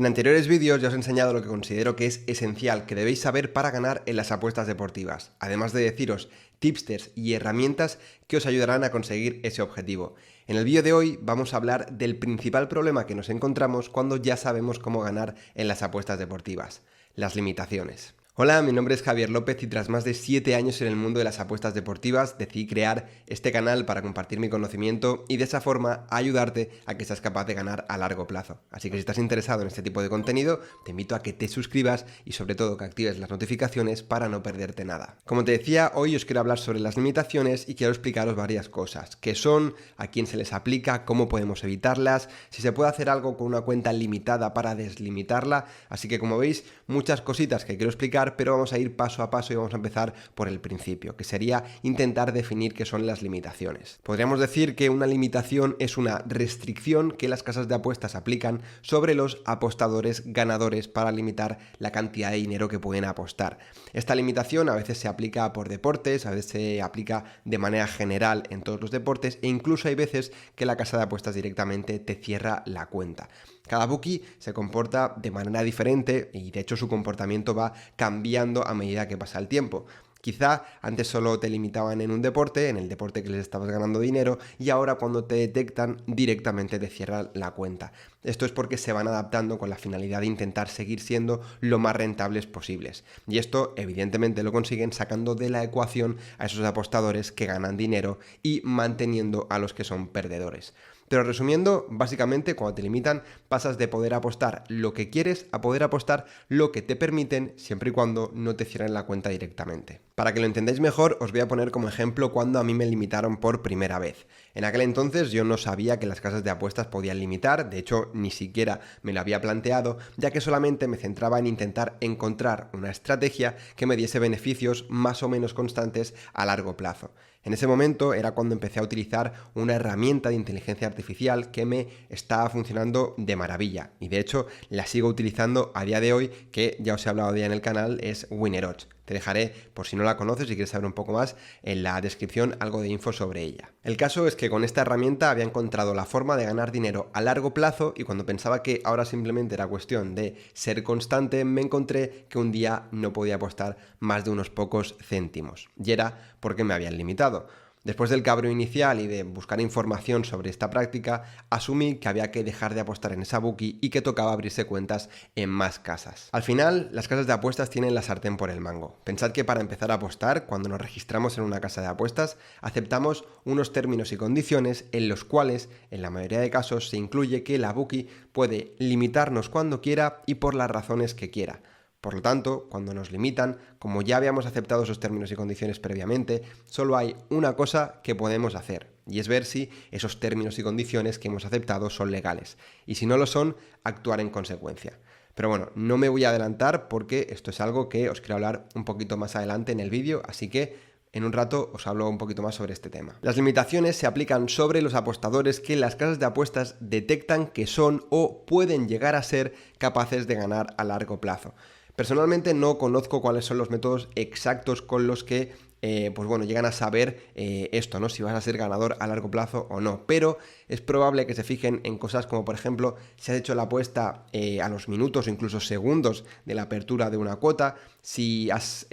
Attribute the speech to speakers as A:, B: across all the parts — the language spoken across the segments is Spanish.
A: En anteriores vídeos ya os he enseñado lo que considero que es esencial, que debéis saber para ganar en las apuestas deportivas, además de deciros tipsters y herramientas que os ayudarán a conseguir ese objetivo. En el vídeo de hoy vamos a hablar del principal problema que nos encontramos cuando ya sabemos cómo ganar en las apuestas deportivas, las limitaciones. Hola, mi nombre es Javier López y tras más de 7 años en el mundo de las apuestas deportivas decidí crear este canal para compartir mi conocimiento y de esa forma ayudarte a que seas capaz de ganar a largo plazo. Así que si estás interesado en este tipo de contenido, te invito a que te suscribas y sobre todo que actives las notificaciones para no perderte nada. Como te decía, hoy os quiero hablar sobre las limitaciones y quiero explicaros varias cosas. ¿Qué son? ¿A quién se les aplica? ¿Cómo podemos evitarlas? Si se puede hacer algo con una cuenta limitada para deslimitarla. Así que como veis, muchas cositas que quiero explicar, pero vamos a ir paso a paso y vamos a empezar por el principio, que sería intentar definir qué son las limitaciones. Podríamos decir que una limitación es una restricción que las casas de apuestas aplican sobre los apostadores ganadores para limitar la cantidad de dinero que pueden apostar. Esta limitación a veces se aplica por deportes, a veces se aplica de manera general en todos los deportes e incluso hay veces que la casa de apuestas directamente te cierra la cuenta. Cada bookie se comporta de manera diferente y de hecho su comportamiento va cambiando a medida que pasa el tiempo. Quizá antes solo te limitaban en un deporte, en el deporte que les estabas ganando dinero, y ahora cuando te detectan directamente te cierran la cuenta. Esto es porque se van adaptando con la finalidad de intentar seguir siendo lo más rentables posibles. Y esto evidentemente lo consiguen sacando de la ecuación a esos apostadores que ganan dinero y manteniendo a los que son perdedores. Pero resumiendo, básicamente cuando te limitan pasas de poder apostar lo que quieres a poder apostar lo que te permiten siempre y cuando no te cierren la cuenta directamente. Para que lo entendáis mejor os voy a poner como ejemplo cuando a mí me limitaron por primera vez. En aquel entonces yo no sabía que las casas de apuestas podían limitar, de hecho ni siquiera me lo había planteado, ya que solamente me centraba en intentar encontrar una estrategia que me diese beneficios más o menos constantes a largo plazo. En ese momento era cuando empecé a utilizar una herramienta de inteligencia artificial que me estaba funcionando de maravilla y de hecho la sigo utilizando a día de hoy, que ya os he hablado de ella en el canal, es Winner Odds. Te dejaré, por si no la conoces y quieres saber un poco más, en la descripción algo de info sobre ella. El caso es que con esta herramienta había encontrado la forma de ganar dinero a largo plazo y cuando pensaba que ahora simplemente era cuestión de ser constante, me encontré que un día no podía apostar más de unos pocos céntimos. Y era porque me habían limitado. Después del cabreo inicial y de buscar información sobre esta práctica, asumí que había que dejar de apostar en esa bookie y que tocaba abrirse cuentas en más casas. Al final, las casas de apuestas tienen la sartén por el mango. Pensad que para empezar a apostar, cuando nos registramos en una casa de apuestas, aceptamos unos términos y condiciones en los cuales, en la mayoría de casos, se incluye que la bookie puede limitarnos cuando quiera y por las razones que quiera. Por lo tanto, cuando nos limitan, como ya habíamos aceptado esos términos y condiciones previamente, solo hay una cosa que podemos hacer, y es ver si esos términos y condiciones que hemos aceptado son legales, y si no lo son, actuar en consecuencia. Pero bueno, no me voy a adelantar porque esto es algo que os quiero hablar un poquito más adelante en el vídeo, así que en un rato os hablo un poquito más sobre este tema. Las limitaciones se aplican sobre los apostadores que las casas de apuestas detectan que son o pueden llegar a ser capaces de ganar a largo plazo. Personalmente no conozco cuáles son los métodos exactos con los que llegan a saber esto, ¿no? Si vas a ser ganador a largo plazo o no, pero es probable que se fijen en cosas como por ejemplo si has hecho la apuesta a los minutos o incluso segundos de la apertura de una cuota, si has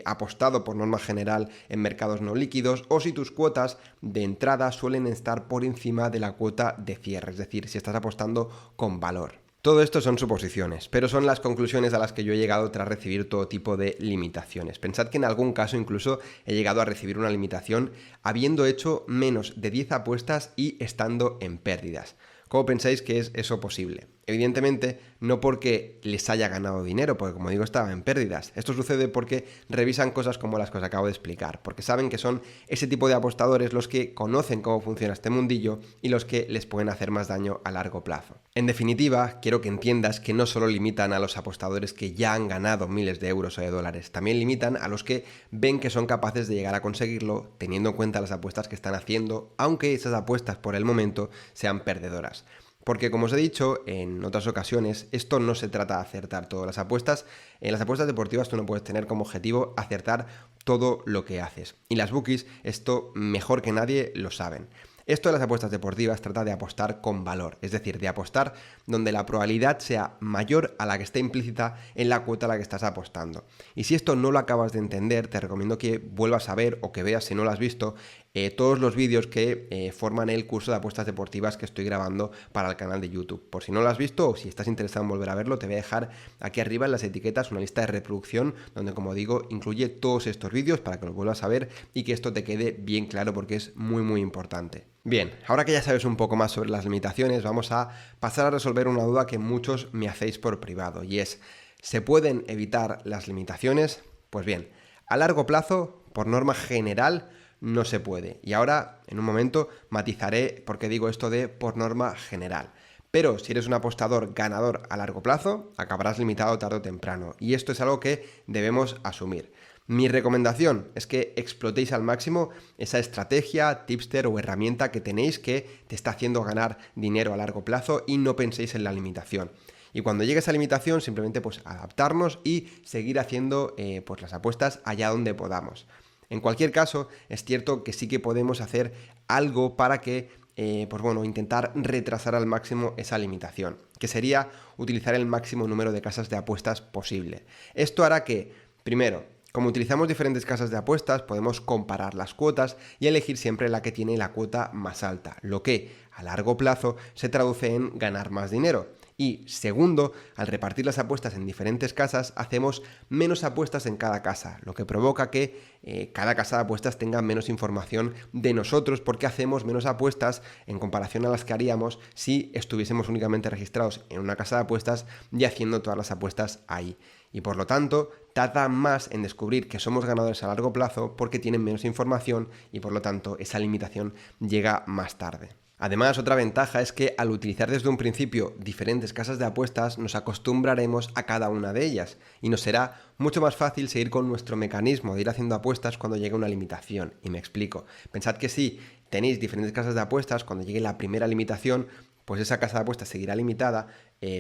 A: apostado por norma general en mercados no líquidos o si tus cuotas de entrada suelen estar por encima de la cuota de cierre, es decir, si estás apostando con valor. Todo esto son suposiciones, pero son las conclusiones a las que yo he llegado tras recibir todo tipo de limitaciones. Pensad que en algún caso incluso he llegado a recibir una limitación habiendo hecho menos de 10 apuestas y estando en pérdidas. ¿Cómo pensáis que es eso posible? Evidentemente, no porque les haya ganado dinero, porque como digo, estaba en pérdidas. Esto sucede porque revisan cosas como las que os acabo de explicar, porque saben que son ese tipo de apostadores los que conocen cómo funciona este mundillo y los que les pueden hacer más daño a largo plazo. En definitiva, quiero que entiendas que no solo limitan a los apostadores que ya han ganado miles de euros o de dólares, también limitan a los que ven que son capaces de llegar a conseguirlo teniendo en cuenta las apuestas que están haciendo, aunque esas apuestas por el momento sean perdedoras. Porque como os he dicho en otras ocasiones, esto no se trata de acertar todas las apuestas. En las apuestas deportivas tú no puedes tener como objetivo acertar todo lo que haces. Y las bookies esto mejor que nadie lo saben. Esto de las apuestas deportivas trata de apostar con valor, es decir, de apostar donde la probabilidad sea mayor a la que está implícita en la cuota a la que estás apostando. Y si esto no lo acabas de entender, te recomiendo que vuelvas a ver o que veas, si no lo has visto, todos los vídeos que forman el curso de apuestas deportivas que estoy grabando para el canal de YouTube. Por si no lo has visto o si estás interesado en volver a verlo, te voy a dejar aquí arriba en las etiquetas una lista de reproducción donde, como digo, incluye todos estos vídeos para que los vuelvas a ver y que esto te quede bien claro porque es muy importante. Bien, ahora que ya sabes un poco más sobre las limitaciones, vamos a pasar a resolver una duda que muchos me hacéis por privado y es: ¿se pueden evitar las limitaciones? Pues bien, a largo plazo, por norma general, no se puede. Y ahora, en un momento, matizaré por qué digo esto de por norma general. Pero si eres un apostador ganador a largo plazo, acabarás limitado tarde o temprano. Y esto es algo que debemos asumir. Mi recomendación es que explotéis al máximo esa estrategia, tipster o herramienta que tenéis que te está haciendo ganar dinero a largo plazo y no penséis en la limitación. Y cuando llegue esa limitación, simplemente pues adaptarnos y seguir haciendo pues las apuestas allá donde podamos. En cualquier caso, es cierto que sí que podemos hacer algo para que, intentar retrasar al máximo esa limitación, que sería utilizar el máximo número de casas de apuestas posible. Esto hará que, primero, como utilizamos diferentes casas de apuestas, podemos comparar las cuotas y elegir siempre la que tiene la cuota más alta, lo que, a largo plazo, se traduce en ganar más dinero. Y segundo, al repartir las apuestas en diferentes casas, hacemos menos apuestas en cada casa, lo que provoca que cada casa de apuestas tenga menos información de nosotros porque hacemos menos apuestas en comparación a las que haríamos si estuviésemos únicamente registrados en una casa de apuestas y haciendo todas las apuestas ahí. Y por lo tanto, tarda más en descubrir que somos ganadores a largo plazo porque tienen menos información y por lo tanto esa limitación llega más tarde. Además, otra ventaja es que al utilizar desde un principio diferentes casas de apuestas nos acostumbraremos a cada una de ellas y nos será mucho más fácil seguir con nuestro mecanismo de ir haciendo apuestas cuando llegue una limitación. Y me explico. Pensad que si tenéis diferentes casas de apuestas, cuando llegue la primera limitación, pues esa casa de apuestas seguirá limitada,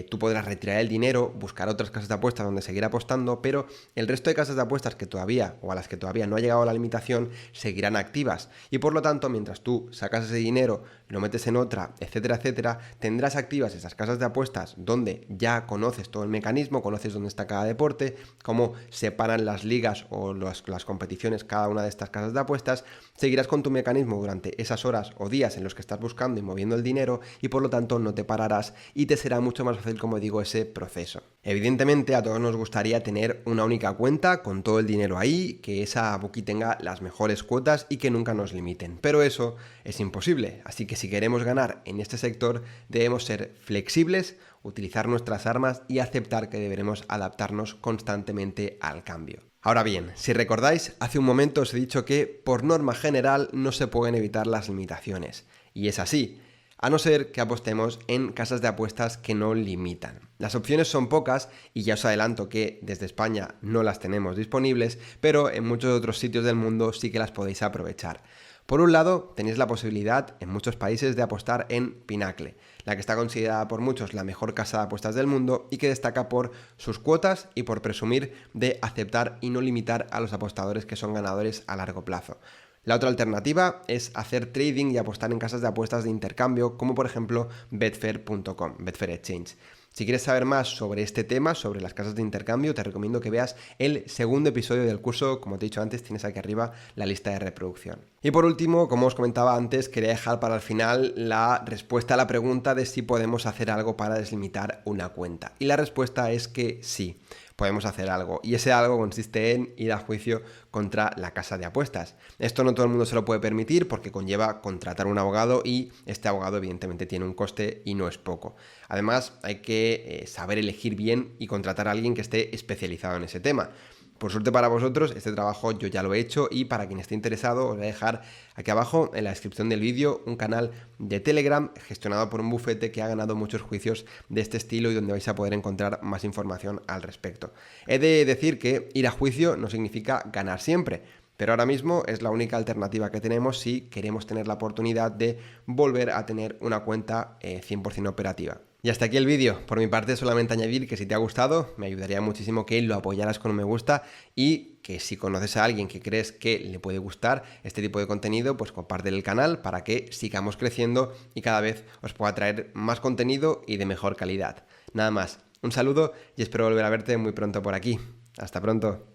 A: tú podrás retirar el dinero, buscar otras casas de apuestas donde seguir apostando, pero el resto de casas de apuestas que todavía o a las que todavía no ha llegado la limitación seguirán activas y por lo tanto mientras tú sacas ese dinero, lo metes en otra, etcétera, tendrás activas esas casas de apuestas donde ya conoces todo el mecanismo, conoces dónde está cada deporte, cómo separan las ligas o las competiciones cada una de estas casas de apuestas, seguirás con tu mecanismo durante esas horas o días en los que estás buscando y moviendo el dinero y por lo tanto no te pararás y te será mucho más fácil, como digo, ese proceso. Evidentemente a todos nos gustaría tener una única cuenta con todo el dinero ahí, que esa bookie tenga las mejores cuotas y que nunca nos limiten, pero eso es imposible, así que si queremos ganar en este sector debemos ser flexibles, utilizar nuestras armas y aceptar que deberemos adaptarnos constantemente al cambio. Ahora bien, si recordáis, hace un momento os he dicho que por norma general no se pueden evitar las limitaciones, y es así, a no ser que apostemos en casas de apuestas que no limitan. Las opciones son pocas y ya os adelanto que desde España no las tenemos disponibles, pero en muchos otros sitios del mundo sí que las podéis aprovechar. Por un lado, tenéis la posibilidad en muchos países de apostar en Pinacle, la que está considerada por muchos la mejor casa de apuestas del mundo y que destaca por sus cuotas y por presumir de aceptar y no limitar a los apostadores que son ganadores a largo plazo. La otra alternativa es hacer trading y apostar en casas de apuestas de intercambio, como por ejemplo Betfair.com, Betfair Exchange. Si quieres saber más sobre este tema, sobre las casas de intercambio, te recomiendo que veas el segundo episodio del curso. Como te he dicho antes, tienes aquí arriba la lista de reproducción. Y por último, como os comentaba antes, quería dejar para el final la respuesta a la pregunta de si podemos hacer algo para deslimitar una cuenta. Y la respuesta es que sí, podemos hacer algo. Y ese algo consiste en ir a juicio contra la casa de apuestas. Esto no todo el mundo se lo puede permitir porque conlleva contratar un abogado y este abogado evidentemente tiene un coste y no es poco. Además, hay que saber elegir bien y contratar a alguien que esté especializado en ese tema. Por suerte para vosotros, este trabajo yo ya lo he hecho y para quien esté interesado os voy a dejar aquí abajo en la descripción del vídeo un canal de Telegram gestionado por un bufete que ha ganado muchos juicios de este estilo y donde vais a poder encontrar más información al respecto. He de decir que ir a juicio no significa ganar siempre, pero ahora mismo es la única alternativa que tenemos si queremos tener la oportunidad de volver a tener una cuenta 100% operativa. Y hasta aquí el vídeo. Por mi parte solamente añadir que si te ha gustado me ayudaría muchísimo que lo apoyaras con un me gusta y que si conoces a alguien que crees que le puede gustar este tipo de contenido, pues comparte el canal para que sigamos creciendo y cada vez os pueda traer más contenido y de mejor calidad. Nada más, un saludo y espero volver a verte muy pronto por aquí. Hasta pronto.